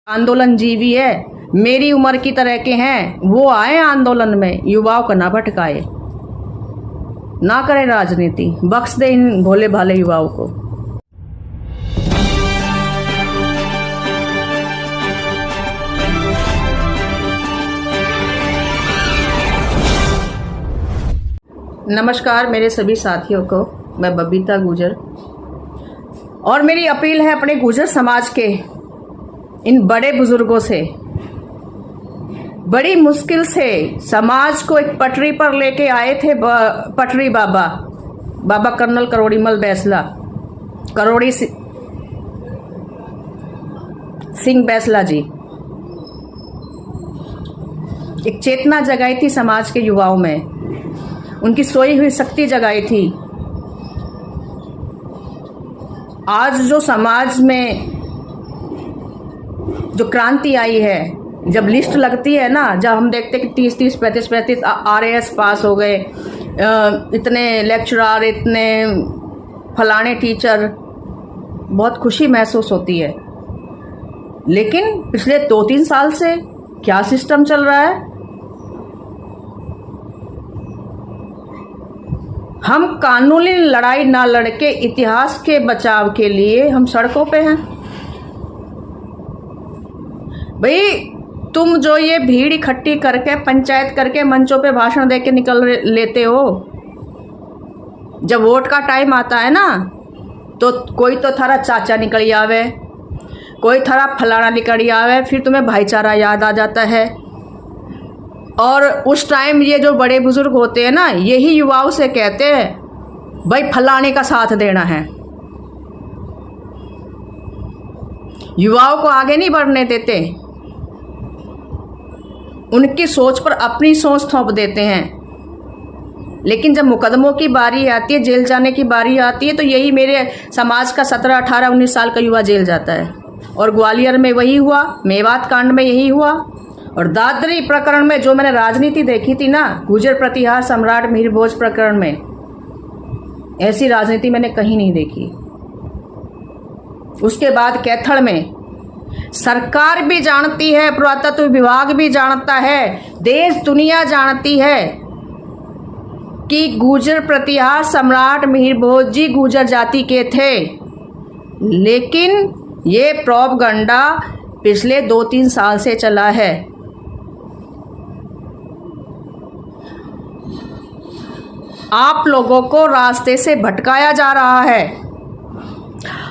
आंदोलन जीवी है, मेरी उम्र की तरह के हैं, वो आए आंदोलन में, युवाओं को ना भटकाए, ना करे राजनीति, बख्श दे इन भोले भाले युवाओं को। नमस्कार मेरे सभी साथियों को, मैं बबीता गुजर, और मेरी अपील है अपने गुजर समाज के इन बड़े बुजुर्गों से। बड़ी मुश्किल से समाज को एक पटरी पर लेके आए थे पटरी बाबा कर्नल करोड़ीमल बैसला, करोड़ी सिंह बैसला जी। एक चेतना जगाई थी समाज के युवाओं में, उनकी सोई हुई शक्ति जगाई थी। आज जो समाज में जो क्रांति आई है, जब लिस्ट लगती है ना, जब हम देखते कि 30 35 RAS पास हो गए, इतने लेक्चरर, इतने फलाने टीचर, बहुत खुशी महसूस होती है। लेकिन पिछले 2-3 साल से क्या सिस्टम चल रहा है? हम कानूनी लड़ाई ना लड़के इतिहास के बचाव के लिए हम सड़कों पे हैं। भाई तुम जो ये भीड़ इकट्ठी करके पंचायत करके मंचों पे भाषण दे के निकल लेते हो, जब वोट का टाइम आता है ना, तो कोई तो थारा चाचा निकल आवे, कोई थारा फलाना निकल आवे, फिर तुम्हें भाईचारा याद आ जाता है। और उस टाइम ये जो बड़े बुजुर्ग होते हैं ना, यही युवाओं से कहते हैं भाई फलाने का साथ देना है। युवाओं को आगे नहीं बढ़ने देते, उनकी सोच पर अपनी सोच थोप देते हैं। लेकिन जब मुकदमों की बारी आती है, जेल जाने की बारी आती है, तो यही मेरे समाज का 17, 18, 19 साल का युवा जेल जाता है। और ग्वालियर में वही हुआ, मेवात कांड में यही हुआ, और दादरी प्रकरण में जो मैंने राजनीति देखी थी ना, गुर्जर प्रतिहार सम्राट मिहिर भोज प्रकरण में, ऐसी राजनीति मैंने कहीं नहीं देखी। उसके बाद कैथल में सरकार भी जानती है, पुरातत्व विभाग भी जानता है, देश दुनिया जानती है कि गुर्जर प्रतिहार सम्राट मिहिर भोज जी गुर्जर जाति के थे। लेकिन ये प्रोपगंडा पिछले 2-3 साल से चला है। आप लोगों को रास्ते से भटकाया जा रहा है,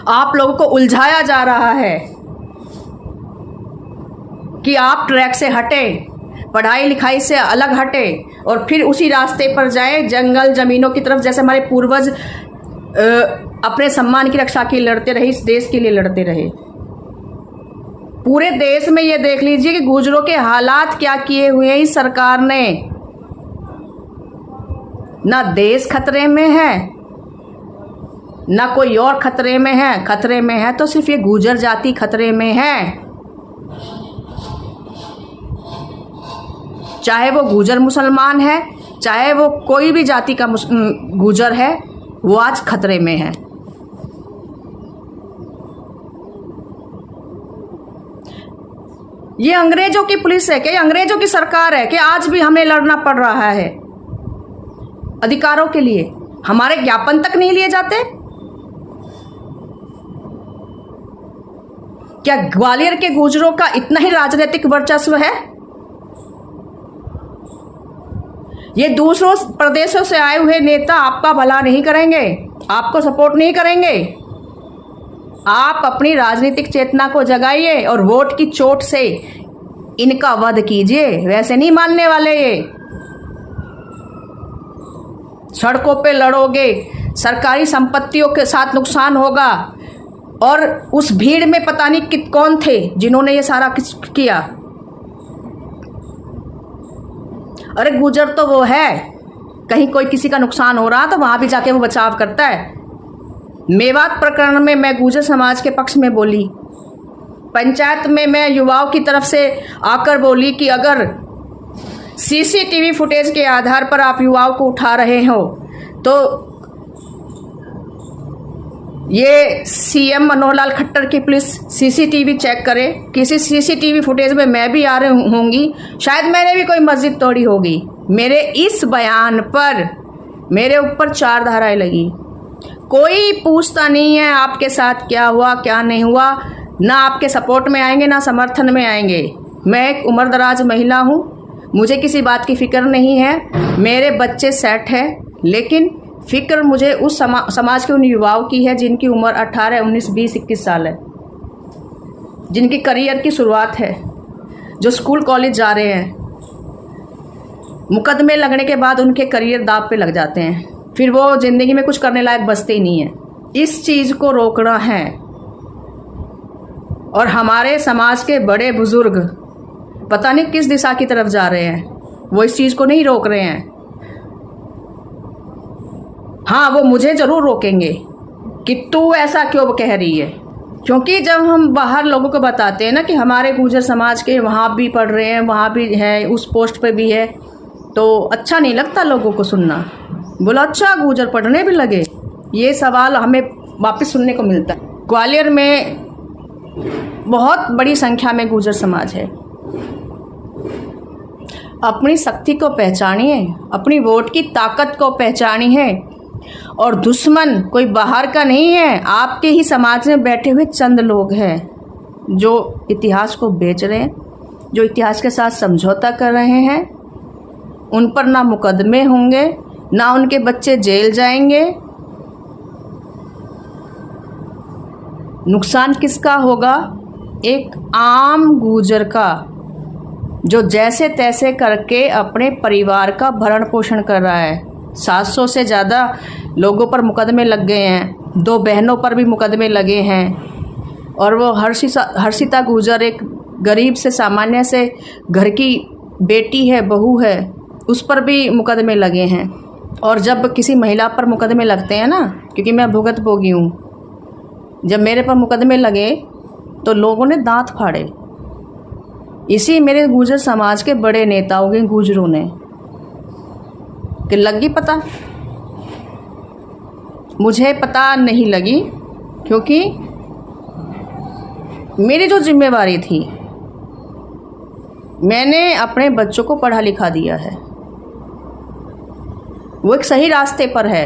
आप लोगों को उलझाया जा रहा है कि आप ट्रैक से हटे, पढ़ाई लिखाई से अलग हटे, और फिर उसी रास्ते पर जाएं, जंगल जमीनों की तरफ। जैसे हमारे पूर्वज अपने सम्मान की रक्षा के लिए लड़ते रहे, इस देश के लिए लड़ते रहे। पूरे देश में ये देख लीजिए कि गुर्जरों के हालात क्या किए हुए हैं इस सरकार ने। ना देश खतरे में है, ना कोई और खतरे में है। खतरे में है तो सिर्फ ये गुर्जर जाति खतरे में है। चाहे वो गुर्जर मुसलमान है, चाहे वो कोई भी जाति का गुर्जर है, वो आज खतरे में है। ये अंग्रेजों की पुलिस है, क्या अंग्रेजों की सरकार है कि आज भी हमें लड़ना पड़ रहा है अधिकारों के लिए? हमारे ज्ञापन तक नहीं लिए जाते? क्या ग्वालियर के गुर्जरों का इतना ही राजनीतिक वर्चस्व है? ये दूसरों प्रदेशों से आए हुए नेता आपका भला नहीं करेंगे, आपको सपोर्ट नहीं करेंगे। आप अपनी राजनीतिक चेतना को जगाइए और वोट की चोट से इनका वध कीजिए। वैसे नहीं मानने वाले ये। सड़कों पे लड़ोगे, सरकारी संपत्तियों के साथ नुकसान होगा, और उस भीड़ में पता नहीं कौन थे जिन्होंने ये सारा कुछ किया। अरे गुर्जर तो वो है, कहीं कोई किसी का नुकसान हो रहा तो वहां भी जाके वो बचाव करता है। मेवात प्रकरण में मैं गुर्जर समाज के पक्ष में बोली, पंचायत में मैं युवाओं की तरफ से आकर बोली कि अगर CCTV फुटेज के आधार पर आप युवाओं को उठा रहे हो तो ये सीएम मनोहर लाल खट्टर की पुलिस सीसीटीवी चेक करे। किसी सीसीटीवी फुटेज में मैं भी आ रही होंगी, शायद मैंने भी कोई मस्जिद तोड़ी होगी। मेरे इस बयान पर मेरे ऊपर 4 धाराएं लगी। कोई पूछता नहीं है आपके साथ क्या हुआ क्या नहीं हुआ, ना आपके सपोर्ट में आएंगे ना समर्थन में आएंगे। मैं एक उम्रदराज महिला हूँ, मुझे किसी बात की फिक्र नहीं है। मेरे बच्चे सेट है, लेकिन फिक्र मुझे उस समाज के उन युवाओं की है जिनकी उम्र 18, 19, 20, 21 साल है, जिनकी करियर की शुरुआत है, जो स्कूल कॉलेज जा रहे हैं। मुकदमे लगने के बाद उनके करियर दांव पे लग जाते हैं, फिर वो ज़िंदगी में कुछ करने लायक बचते ही नहीं है। इस चीज़ को रोकना है। और हमारे समाज के बड़े बुजुर्ग पता नहीं किस दिशा की तरफ जा रहे हैं, वो इस चीज़ को नहीं रोक रहे हैं। हाँ, वो मुझे ज़रूर रोकेंगे कि तू ऐसा क्यों कह रही है, क्योंकि जब हम बाहर लोगों को बताते हैं ना कि हमारे गुर्जर समाज के वहाँ भी पढ़ रहे हैं, वहाँ भी है, उस पोस्ट पे भी है, तो अच्छा नहीं लगता लोगों को सुनना। बोला अच्छा गुर्जर पढ़ने भी लगे, ये सवाल हमें वापस सुनने को मिलता है। ग्वालियर में बहुत बड़ी संख्या में गुर्जर समाज है। अपनी शक्ति को पहचानिए, अपनी वोट की ताकत को पहचानिए। और दुश्मन कोई बाहर का नहीं है, आपके ही समाज में बैठे हुए चंद लोग हैं जो इतिहास को बेच रहे हैं, जो इतिहास के साथ समझौता कर रहे हैं। उन पर ना मुकदमे होंगे, ना उनके बच्चे जेल जाएंगे। नुकसान किसका होगा? एक आम गुर्जर का, जो जैसे तैसे करके अपने परिवार का भरण पोषण कर रहा है। 700 से ज़्यादा लोगों पर मुकदमे लग गए हैं, 2 बहनों पर भी मुकदमे लगे हैं। और वो हर्षिता गुर्जर एक गरीब से सामान्य से घर की बेटी है, बहू है, उस पर भी मुकदमे लगे हैं। और जब किसी महिला पर मुकदमे लगते हैं ना, क्योंकि मैं भुगतभोगी हूँ, जब मेरे पर मुकदमे लगे तो लोगों ने दांत फाड़े। इसी मेरे गुर्जर समाज के बड़े नेताओं के गुर्जरों ने कि लगी पता, मुझे पता नहीं लगी, क्योंकि मेरी जो जिम्मेवारी थी, मैंने अपने बच्चों को पढ़ा लिखा दिया है, वो एक सही रास्ते पर है।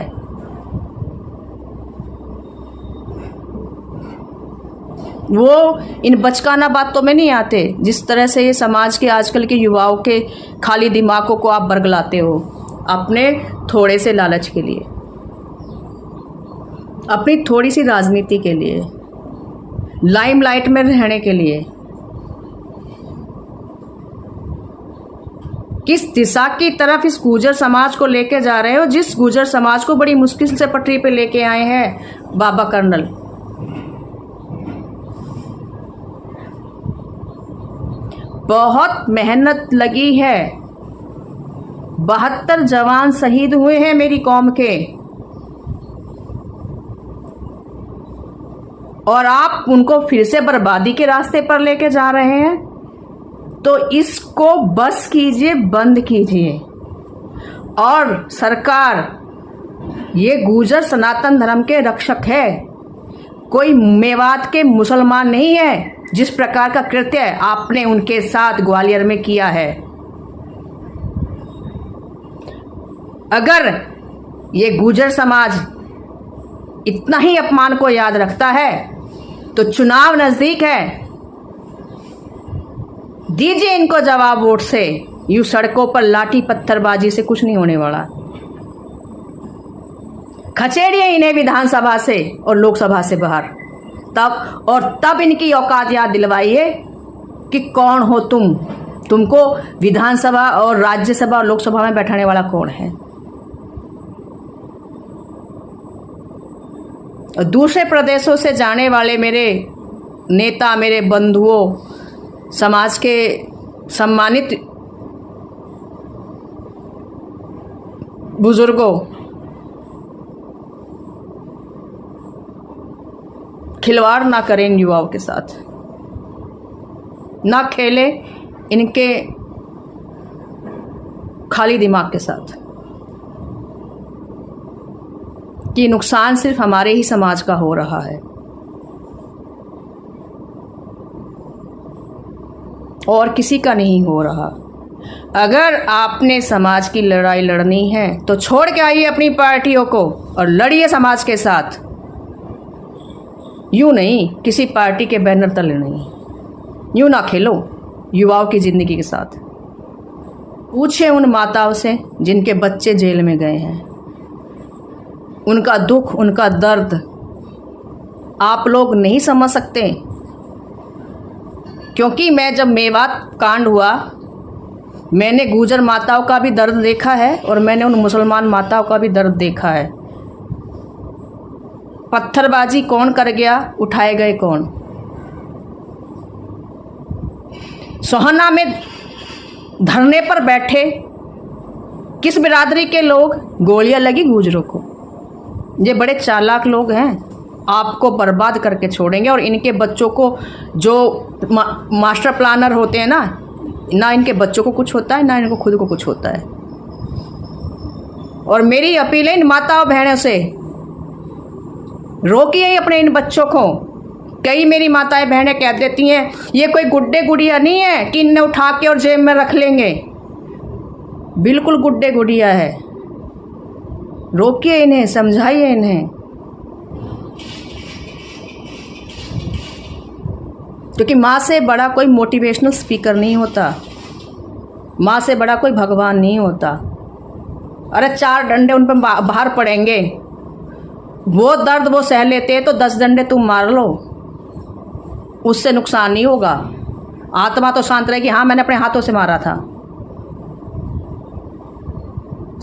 वो इन बचकाना बातों में नहीं आते जिस तरह से ये समाज के आजकल के युवाओं के खाली दिमागों को आप बरगलाते हो अपने थोड़े से लालच के लिए, अपनी थोड़ी सी राजनीति के लिए, लाइमलाइट में रहने के लिए। किस दिशा की तरफ इस गुर्जर समाज को लेके जा रहे हो, जिस गुर्जर समाज को बड़ी मुश्किल से पटरी पे लेके आए हैं बाबा कर्नल। बहुत मेहनत लगी है, 72 जवान शहीद हुए हैं मेरी कौम के, और आप उनको फिर से बर्बादी के रास्ते पर लेके जा रहे हैं। तो इसको बस कीजिए, बंद कीजिए। और सरकार, ये गुर्जर सनातन धर्म के रक्षक है, कोई मेवात के मुसलमान नहीं है। जिस प्रकार का कृत्य आपने उनके साथ ग्वालियर में किया है, अगर ये गुर्जर समाज इतना ही अपमान को याद रखता है तो चुनाव नजदीक है, दीजिए इनको जवाब वोट से। यूं सड़कों पर लाठी पत्थरबाजी से कुछ नहीं होने वाला। खचेड़िए इन्हें विधानसभा से और लोकसभा से बाहर, तब इनकी औकात याद दिलवाइए कि कौन हो तुम। तुमको विधानसभा और राज्यसभा और लोकसभा में बैठाने वाला कौन है। और दूसरे प्रदेशों से जाने वाले मेरे नेता, मेरे बंधुओं, समाज के सम्मानित बुजुर्गों, खिलवाड़ ना करें इन युवाओं के साथ, ना खेले इनके खाली दिमाग के साथ। कि नुकसान सिर्फ हमारे ही समाज का हो रहा है और किसी का नहीं हो रहा। अगर आपने समाज की लड़ाई लड़नी है तो छोड़ के आइए अपनी पार्टियों को और लड़िए समाज के साथ। यूं नहीं, किसी पार्टी के बैनर तले नहीं। यूं ना खेलो युवाओं की ज़िंदगी के साथ। पूछे उन माताओं से जिनके बच्चे जेल में गए हैं, उनका दुख, उनका दर्द आप लोग नहीं समझ सकते। क्योंकि मैं जब मेवात कांड हुआ, मैंने गुर्जर माताओं का भी दर्द देखा है और मैंने उन मुसलमान माताओं का भी दर्द देखा है। पत्थरबाजी कौन कर गया, उठाए गए कौन? सोहना में धरने पर बैठे किस बिरादरी के लोग, गोलियां लगी गुर्जरों को। ये बड़े चालाक लोग हैं, आपको बर्बाद करके छोड़ेंगे। और इनके बच्चों को, जो मास्टर प्लानर होते हैं ना इनके बच्चों को कुछ होता है, ना इनको खुद को कुछ होता है। और मेरी अपील है इन माताओं बहनों से, रोकिए अपने इन बच्चों को। कई मेरी माताएं बहनें कह देती हैं ये कोई गुड्डे गुड़िया नहीं है कि इन्हें उठा के और जेब में रख लेंगे। बिल्कुल गुड्डे गुड़िया है। रोकिए इन्हें, समझाइए इन्हें। क्योंकि माँ से बड़ा कोई मोटिवेशनल स्पीकर नहीं होता, माँ से बड़ा कोई भगवान नहीं होता। अरे 4 डंडे उन पर बाहर पड़ेंगे, वो दर्द वो सह लेते हैं तो 10 डंडे तुम मार लो, उससे नुकसान नहीं होगा। आत्मा तो शांत रहेगी, हाँ मैंने अपने हाथों से मारा था।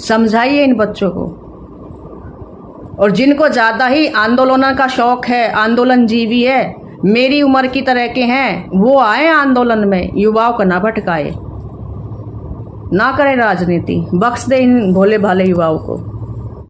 समझाइए इन बच्चों को। और जिनको ज़्यादा ही आंदोलन का शौक है, आंदोलन जीवी है, मेरी उम्र की तरह के हैं, वो आए आंदोलन में। युवाओं को ना भटकाए, ना करें राजनीति, बख्श दे इन भोले भाले युवाओं को।